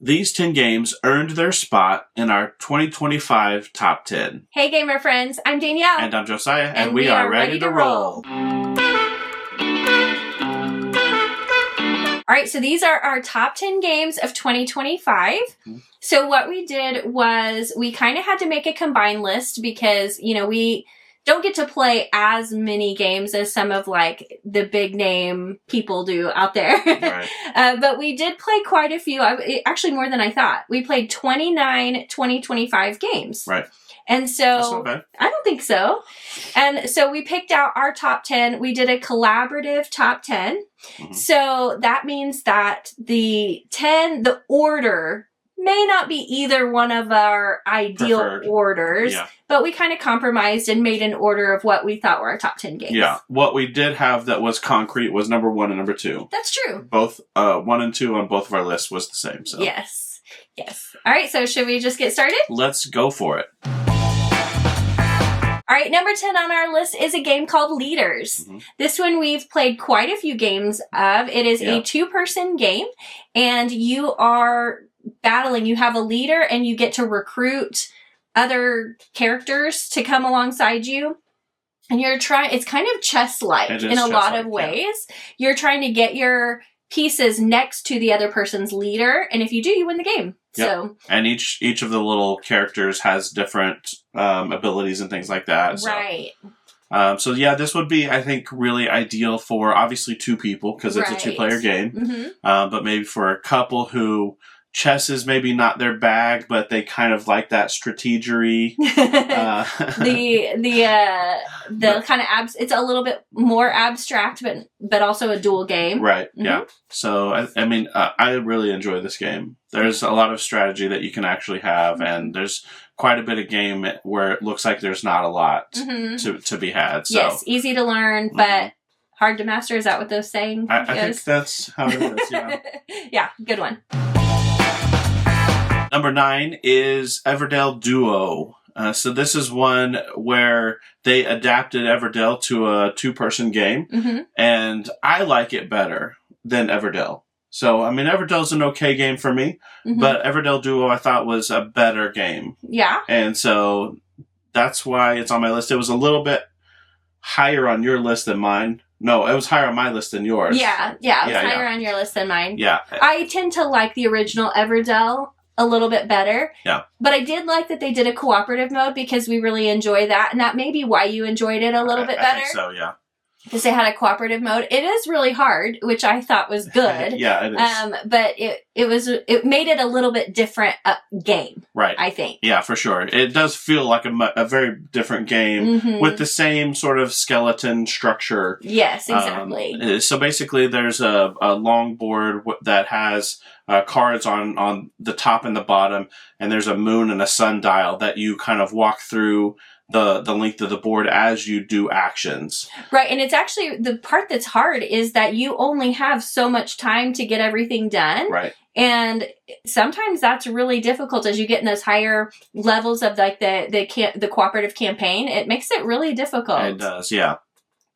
These 10 games earned their spot in our 2025 Top 10. Hey gamer friends, I'm Danielle. And I'm Josiah, and we are ready to roll. All right, so these are our top 10 games of 2025. Mm-hmm. So what we did was we kind of had to make a combined list because, we don't get to play as many games as some of like the big name people do out there. Right. But we did play quite a few, actually more than I thought. We played 29 2025 games. Right. And so I don't think so. And so we picked out our top 10. We did a collaborative top 10. Mm-hmm. So that means that the order may not be either one of our ideal orders, but we kind of compromised and made an order of what we thought were our top 10 games. Yeah. What we did have that was concrete was number 1 and number 2. That's true. Both 1 and 2 on both of our lists was the same. So Yes. All right, so should we just get started? Let's go for it. All right, number 10 on our list is a game called Leaders. Mm-hmm. This one we've played quite a few games of. It is a 2-person game, and you are battling. You have a leader, and you get to recruit other characters to come alongside you. And you're trying, it's kind of chess-like in a lot of ways. Yeah. You're trying to get your pieces next to the other person's leader, and if you do, you win the game. Yep. So, and each of the little characters has different abilities and things like that. Right. So this would be, I think, really ideal for obviously 2 people because it's a 2-player game. Mm-hmm. But maybe for a couple who chess is maybe not their bag, but they kind of like that strategery. The kind of it's a little bit more abstract, but also a dual game. Right. Mm-hmm. Yeah. So I really enjoy this game. There's a lot of strategy that you can actually have, and there's quite a bit of game where it looks like there's not a lot to be had. So. Yes, easy to learn, but hard to master. Is that what those saying? I think that's how it is. Yeah. Yeah. Good one. Number 9 is Everdell Duo. So this is one where they adapted Everdell to a 2-person game, and I like it better than Everdell. So, Everdell's an okay game for me, but Everdell Duo I thought was a better game. Yeah. And so that's why it's on my list. It was a little bit higher on your list than mine. No, it was higher on my list than yours. Yeah, it was higher on your list than mine. Yeah. I tend to like the original Everdell a little bit better. Yeah. But I did like that they did a cooperative mode because we really enjoy that. And that may be why you enjoyed it a little bit better. I think so, yeah. Because they had a cooperative mode. It is really hard, which I thought was good. Yeah, it is. But it made it a little bit different game. Right. I think. Yeah, for sure. It does feel like a very different game with the same sort of skeleton structure. Yes, exactly. So basically, there's a long board that has cards on the top and the bottom, and there's a moon and a sundial that you kind of walk through the length of the board as you do actions. Right, and it's actually, the part that's hard is that you only have so much time to get everything done. Right. And sometimes that's really difficult as you get in those higher levels of like the cooperative campaign. It makes it really difficult. It does, yeah.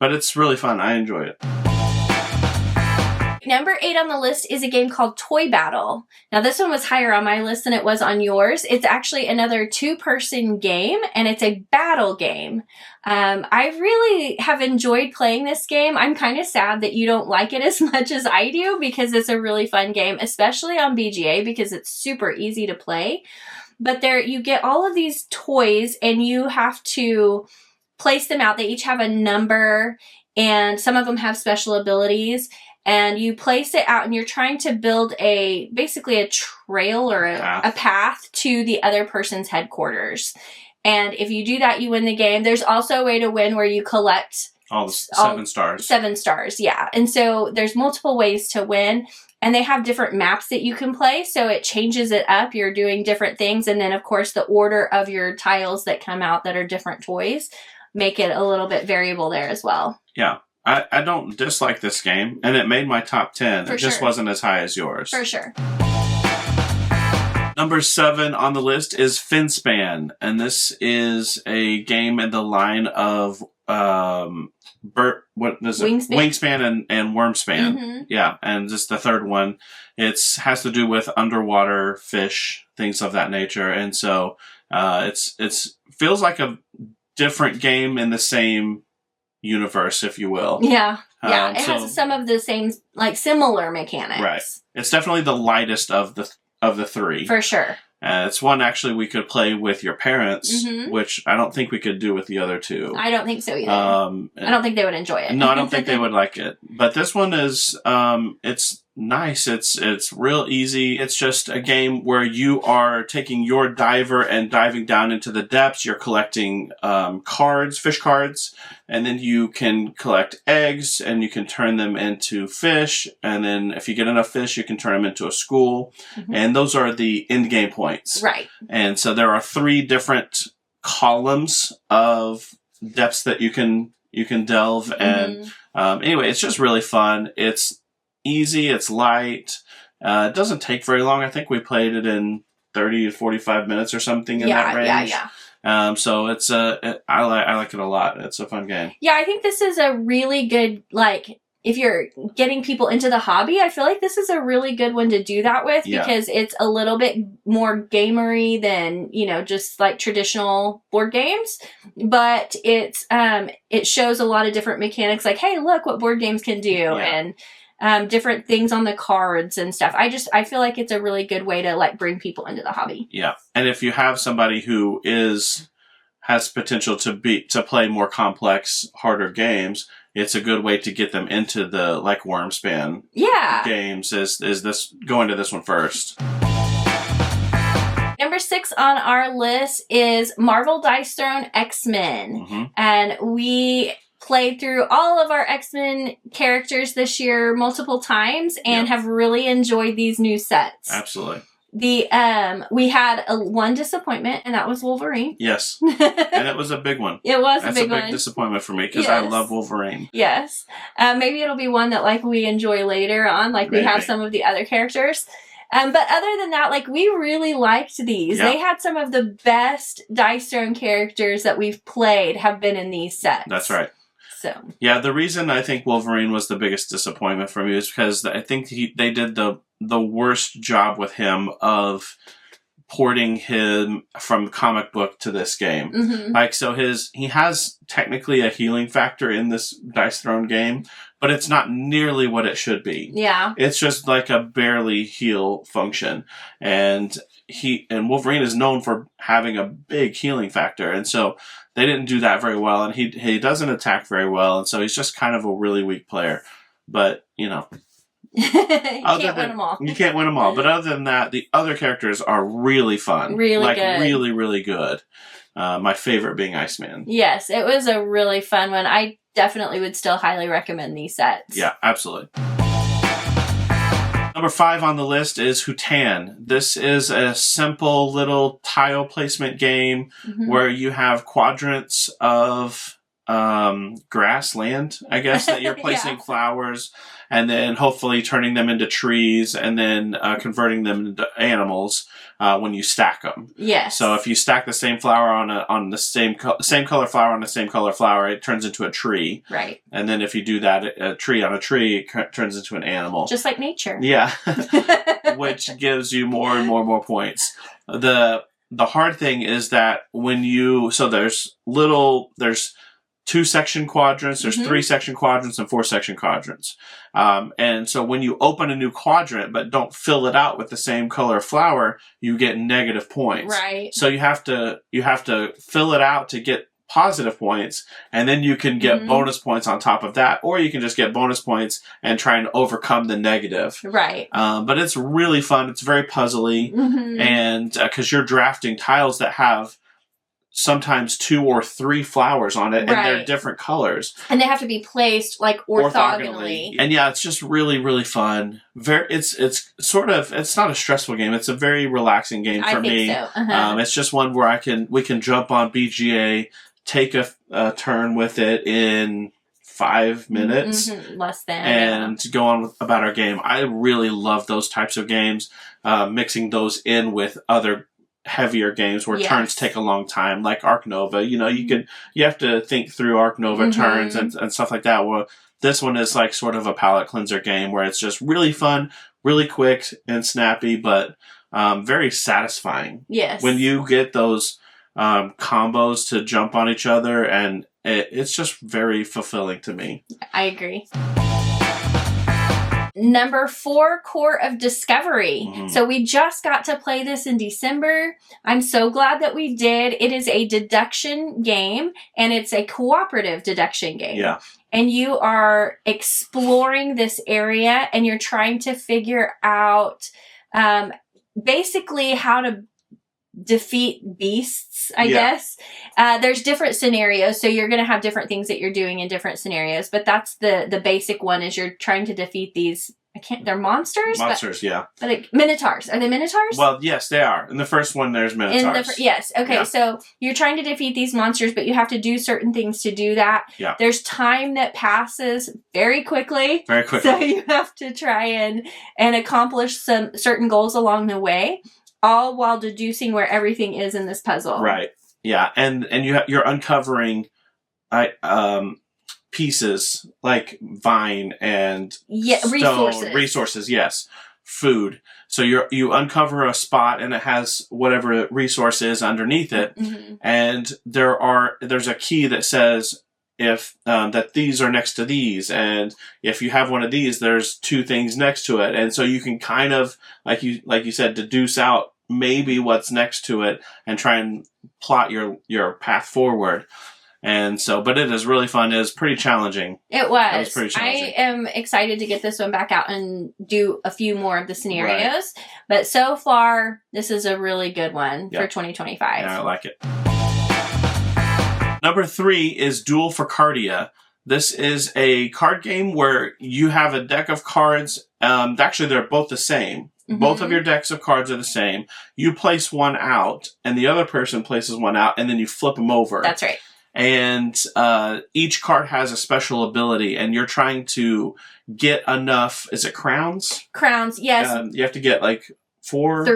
But it's really fun. I enjoy it. Number 8 on the list is a game called Toy Battle. Now, this one was higher on my list than it was on yours. It's actually another 2-person game, and it's a battle game. I really have enjoyed playing this game. I'm kind of sad that you don't like it as much as I do because it's a really fun game, especially on BGA because it's super easy to play. But you get all of these toys, and you have to place them out. They each have a number, and some of them have special abilities. And you place it out, and you're trying to build basically a trail or a path to the other person's headquarters. And if you do that, you win the game. There's also a way to win where you collect all 7 stars. 7 stars, yeah. And so there's multiple ways to win. And they have different maps that you can play, so it changes it up. You're doing different things. And then, of course, the order of your tiles that come out that are different toys make it a little bit variable there as well. Yeah. I don't dislike this game, and it made my top 10. It just wasn't as high as yours. For sure. Number 7 on the list is Finspan, and this is a game in the line of what is it? Wingspan. Wingspan and Wormspan. Mm-hmm. Yeah, and just the third one, has to do with underwater fish, things of that nature, and so it's feels like a different game in the same universe, if you will. Yeah. Yeah, it so, has some of the same, like, similar mechanics. Right. It's definitely the lightest of the three. For sure. It's one actually we could play with your parents, Mm-hmm. which I don't think we could do with the other two. I don't think so either. I don't think they would enjoy it. No, I don't think they would like it. But this one is, it's nice. It's real easy. It's just a game where you are taking your diver and diving down into the depths. You're collecting fish cards, and then you can collect eggs and you can turn them into fish. And then if you get enough fish, you can turn them into a school. Mm-hmm. And those are the end game points. Right. And so there are 3 different columns of depths that you can delve. Mm-hmm. And anyway, it's just really fun. It's easy. It's light. It doesn't take very long. I think we played it in 30 to 45 minutes or something in that range. Yeah. So it's I like it a lot. It's a fun game. Yeah, I think this is a really good, like, if you're getting people into the hobby, I feel like this is a really good one to do that with because it's a little bit more gamery than, just like traditional board games. But it's it shows a lot of different mechanics, like, hey, look what board games can do, and different things on the cards and stuff. I feel like it's a really good way to, like, bring people into the hobby. Yeah. And if you have somebody who has potential to play more complex, harder games, it's a good way to get them into the, like, Wormspan games, is this going to this one first. Number 6 on our list is Marvel Dice Throne X-Men. Mm-hmm. And we played through all of our X-Men characters this year multiple times and have really enjoyed these new sets. Absolutely. We had one disappointment, and that was Wolverine. Yes. And it was a big one. It was That's a big one. That's a big disappointment for me because I love Wolverine. Yes. Maybe it'll be one that, like, we enjoy later on, like we have some of the other characters. But other than that, like, we really liked these. Yeah. They had some of the best Dice Throne characters that we've played have been in these sets. That's right. So. Yeah, the reason I think Wolverine was the biggest disappointment for me is because I think they did the worst job with him of porting him from comic book to this game. Mm-hmm. Like, so he has technically a healing factor in this Dice Throne game, but it's not nearly what it should be. Yeah. It's just like a barely heal function. And Wolverine is known for having a big healing factor. And so they didn't do that very well. And he doesn't attack very well. And so he's just kind of a really weak player. But, you can't win them all. You can't win them all. But other than that, the other characters are really fun. Really good. Really, really good. My favorite being Iceman. Yes, it was a really fun one. I definitely would still highly recommend these sets. Yeah, absolutely. Number 5 on the list is Hutan. This is a simple little tile placement game where you have quadrants of grassland, I guess, that you're placing flowers and then hopefully turning them into trees and then converting them into animals when you stack them. Yes. So if you stack the same flower on the same color flower on the same color flower, it turns into a tree. Right. And then if you do that, a tree on a tree, it turns into an animal. Just like nature. Yeah. Which gives you more and more points. The hard thing is that there's 2 section quadrants, there's 3 section quadrants, and 4 section quadrants. And so when you open a new quadrant but don't fill it out with the same color flower, you get negative points. Right. So you have to fill it out to get positive points, and then you can get bonus points on top of that, or you can just get bonus points and try and overcome the negative. Right. But it's really fun. It's very puzzly, and because you're drafting tiles that have sometimes 2 or 3 flowers on it, and they're different colors. And they have to be placed, like, orthogonally. And yeah, it's just really, really fun. It's not a stressful game. It's a very relaxing game for me. I think so. It's just one where we can jump on BGA, take a turn with it in 5 minutes. Less than. And go on about our game. I really love those types of games, mixing those in with other heavier games where Yes. turns take a long time, like Ark Nova. You know, you have to think through Ark Nova turns and stuff like that. Well, this one is like sort of a palate cleanser game where it's just really fun, really quick and snappy, but very satisfying. Yes. When you get those combos to jump on each other, and it's just very fulfilling to me. I agree. Number 4, Court of Discovery. So we just got to play this in December. I'm so glad that we did. It is a deduction game, and it's a cooperative deduction game. Yeah. And you are exploring this area, and you're trying to figure out basically how to defeat beasts, I guess. There's different scenarios, so you're going to have different things that you're doing in different scenarios, but that's the basic one is you're trying to defeat these, they're monsters? Yeah. But like, minotaurs. Are they minotaurs? Well, yes, they are. In the first one, there's minotaurs. Yes. Okay, Yeah. So you're trying to defeat these monsters, but you have to do certain things to do that. Yeah. There's time that passes very quickly. Very quickly. So you have to try and accomplish some certain goals along the way, all while deducing where everything is in this puzzle. Right. Yeah, and you're uncovering pieces like vine and stone, resources, yes, food. So you uncover a spot and it has whatever resource is underneath it, and there's a key that says if that these are next to these, and if you have one of these, there's 2 things next to it, and so you can kind of like you said, deduce out maybe what's next to it and try and plot your path forward. And so, but it is really fun. It was pretty challenging. It was. It was pretty challenging. I am excited to get this one back out and do a few more of the scenarios. Right. But so far, this is a really good one for 2025. Yeah, I like it. Number 3 is Duel for Cardia. This is a card game where you have a deck of cards. Actually, they're both the same. Both of your decks of cards are the same. You place one out, and the other person places one out, and then you flip them over. That's right. And each card has a special ability, and you're trying to get enough. Is it crowns? Crowns, yes. You have to get like 4.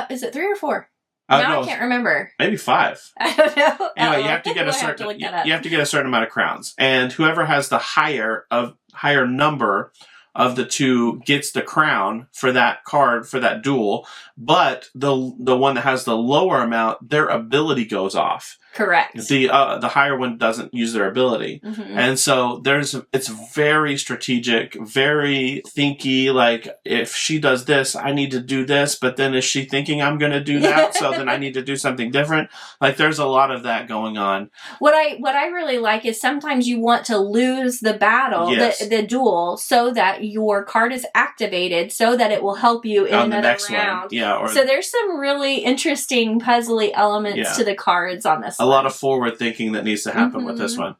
Is it 3 or 4? No, I can't remember. Maybe 5. I don't know. Anyway, you have to get a certain. You have to get a certain amount of crowns, and whoever has the higher number of the 2 gets the crown for that card for that duel. But the one that has the lower amount, their ability goes off. Correct. The higher one doesn't use their ability. And so it's very strategic, very thinky, like if she does this, I need to do this, but then is she thinking I'm going to do that? So then I need to do something different. Like there's a lot of that going on. What I really like is sometimes you want to lose the battle, the duel, so that your card is activated so that it will help you in another next round. One. Yeah. So there's some really interesting puzzly elements to the cards on this. A lot of forward thinking that needs to happen with this one,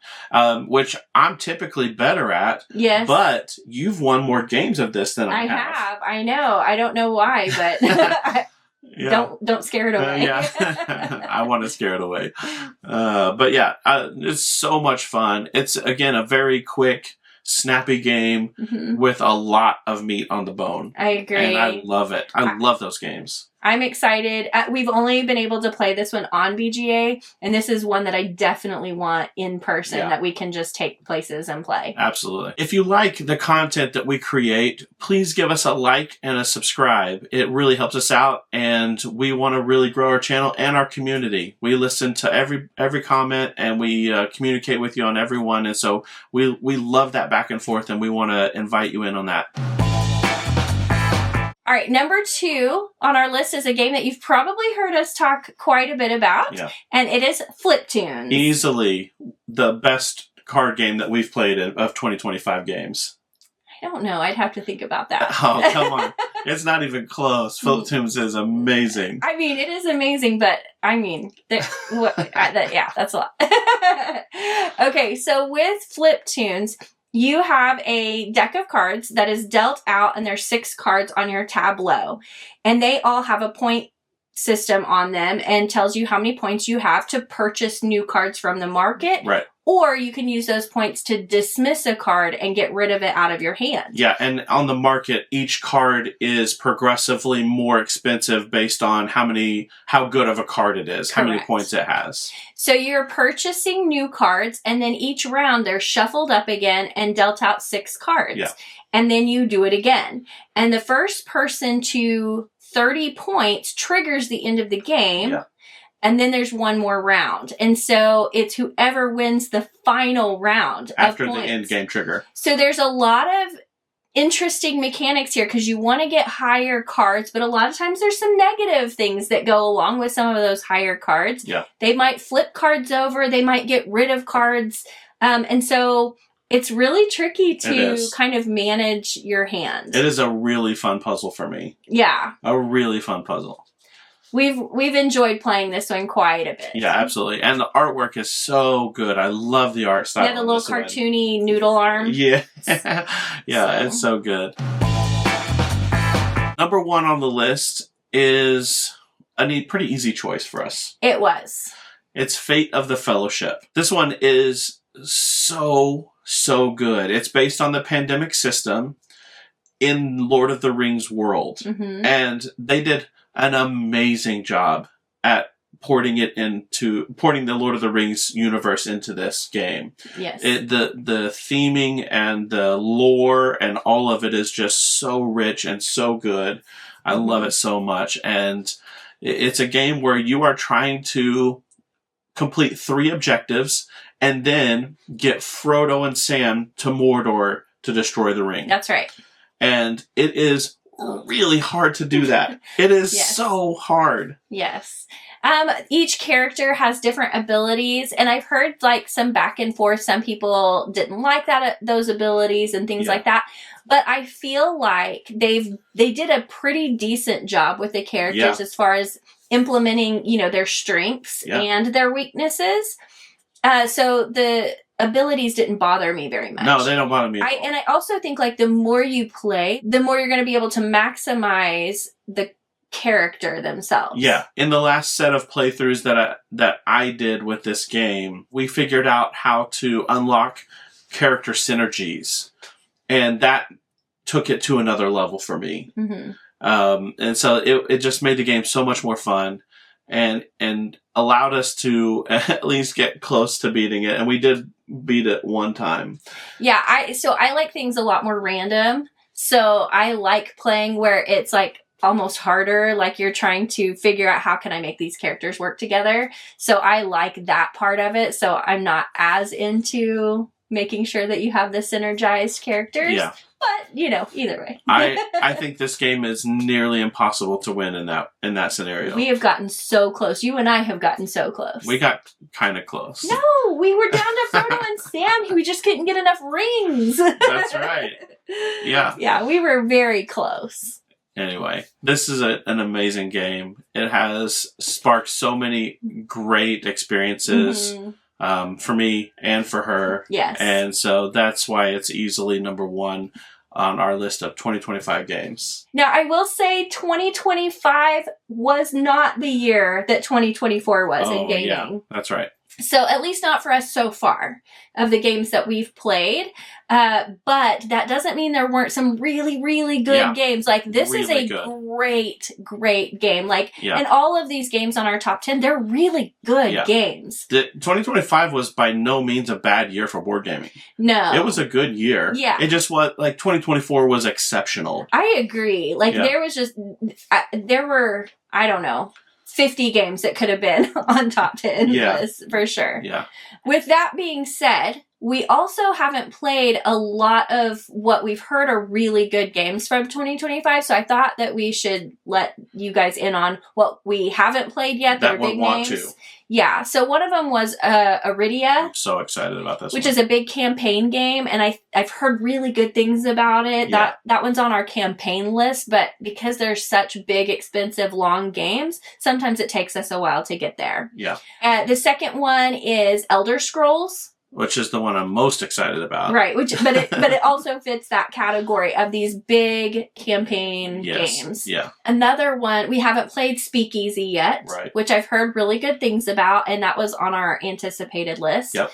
which I'm typically better at. Yes. But you've won more games of this than I have. I know. I don't know why, but don't scare it away. I want to scare it away. But yeah, it's so much fun. It's, again, a very quick, snappy game with a lot of meat on the bone. I agree. And I love it. I love those games. I'm excited. We've only been able to play this one on BGA, and this is one that I definitely want in person that we can just take places and play. Absolutely. If you like the content that we create, please give us a like and a subscribe. It really helps us out, and we want to really grow our channel and our community. We listen to every comment, and we communicate with you on every one, and so we love that back and forth, and we want to invite you in on that. All right, number 2 on our list is a game that you've probably heard us talk quite a bit about, and it is Fliptoons. Easily the best card game that we've played of 2025 games. I don't know. I'd have to think about that. Oh, come on. It's not even close. Fliptoons is amazing. I mean, it is amazing, but I mean, that's a lot. Okay, so with Fliptoons, you have a deck of cards that is dealt out, and there's 6 cards on your tableau, and they all have a point system on them and tells you how many points you have to purchase new cards from the market. Right. Or you can use those points to dismiss a card and get rid of it out of your hand. Yeah, and on the market, each card is progressively more expensive based on how good of a card it is, how many points it has. So you're purchasing new cards, and then each round they're shuffled up again and dealt out 6 cards. Yeah. And then you do it again. And the first person to 30 points triggers the end of the game. Yeah. And then there's one more round. And so it's whoever wins the final round after of the points. end game trigger. So there's a lot of interesting mechanics here because you want to get higher cards, but a lot of times there's some negative things that go along with some of those higher cards. Yeah. They might flip cards over. They might get rid of cards. And so it's really tricky to kind of manage your hand. It is a really fun puzzle for me. Yeah. A really fun puzzle. We've enjoyed playing this one quite a bit. Yeah, absolutely. And the artwork is so good. I love the art style. Yeah, the little cartoony noodle arm. Yeah. It's so good. Number 1 on the list is a pretty easy choice for us. It was. It's Fate of the Fellowship. This one is so good. It's based on the pandemic system in Lord of the Rings world. Mm-hmm. And they did an amazing job at porting the Lord of the Rings universe into this game. Yes. The theming and the lore and all of it is just so rich and so good. I love it so much. And it's a game where you are trying to complete 3 objectives and then get Frodo and Sam to Mordor to destroy the ring. That's right. And it is really hard to do that. It is so hard. Yes. Each character has different abilities, and I've heard like some back and forth. Some people didn't like those abilities and things like that. But I feel like they did a pretty decent job with the characters as far as implementing, their strengths and their weaknesses. So the abilities didn't bother me very much. No, they don't bother me at all. And I also think like the more you play, the more you're going to be able to maximize the character themselves. Yeah. In the last set of playthroughs that I did with this game, we figured out how to unlock character synergies. And that took it to another level for me. Mm-hmm. And so it just made the game so much more fun and allowed us to at least get close to beating it. And we did beat it one time. Yeah, I like things a lot more random. So I like playing where it's like almost harder, like you're trying to figure out how can I make these characters work together. So I like that part of it. So I'm not as into making sure that you have the synergized characters. Yeah. But, either way. I think this game is nearly impossible to win in that scenario. We have gotten so close. You and I have gotten so close. We got kind of close. No, we were down to Frodo and Sam. We just couldn't get enough rings. That's right. Yeah. Yeah, we were very close. Anyway, this is an amazing game. It has sparked so many great experiences for me and for her. Yes. And so that's why it's easily number 1 on our list of 2025 games. Now, I will say 2025 was not the year that 2024 was in gaming. Yeah, that's right. So at least not for us so far of the games that we've played. But that doesn't mean there weren't some really, really good games. Like this is a great game. Like, and all of these games on our top 10, they're really good games. 2025 was by no means a bad year for board gaming. No. It was a good year. Yeah. It just was, 2024 was exceptional. I agree. Like there were, I don't know, 50 games that could have been on top 10 lists for sure. Yeah. With that being said, we also haven't played a lot of what we've heard are really good games from 2025. So I thought that we should let you guys in on what we haven't played yet that are big names. Yeah. So one of them was Iridia. I'm so excited about this which is a big campaign game, and I've heard really good things about it. Yeah. That one's on our campaign list, but because they're such big, expensive, long games, sometimes it takes us a while to get there. Yeah. The second one is Elder Scrolls. which is the one I'm most excited about. Right, but it also fits that category of these big campaign games. Yeah. Another one, we haven't played Speakeasy yet, Right. which I've heard really good things about, and that was on our anticipated list. Yep.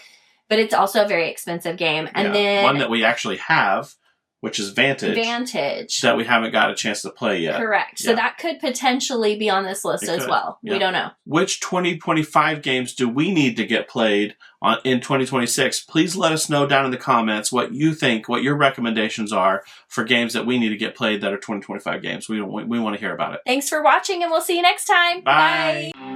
But it's also a very expensive game. And then one that we actually have, which is Vantage. That we haven't got a chance to play yet. Correct. So that could potentially be on this list as well. Yeah. We don't know. Which 2025 games do we need to get played in 2026? Please let us know down in the comments what you think, what your recommendations are for games that we need to get played that are 2025 games. We want to hear about it. Thanks for watching, and we'll see you next time. Bye. Bye.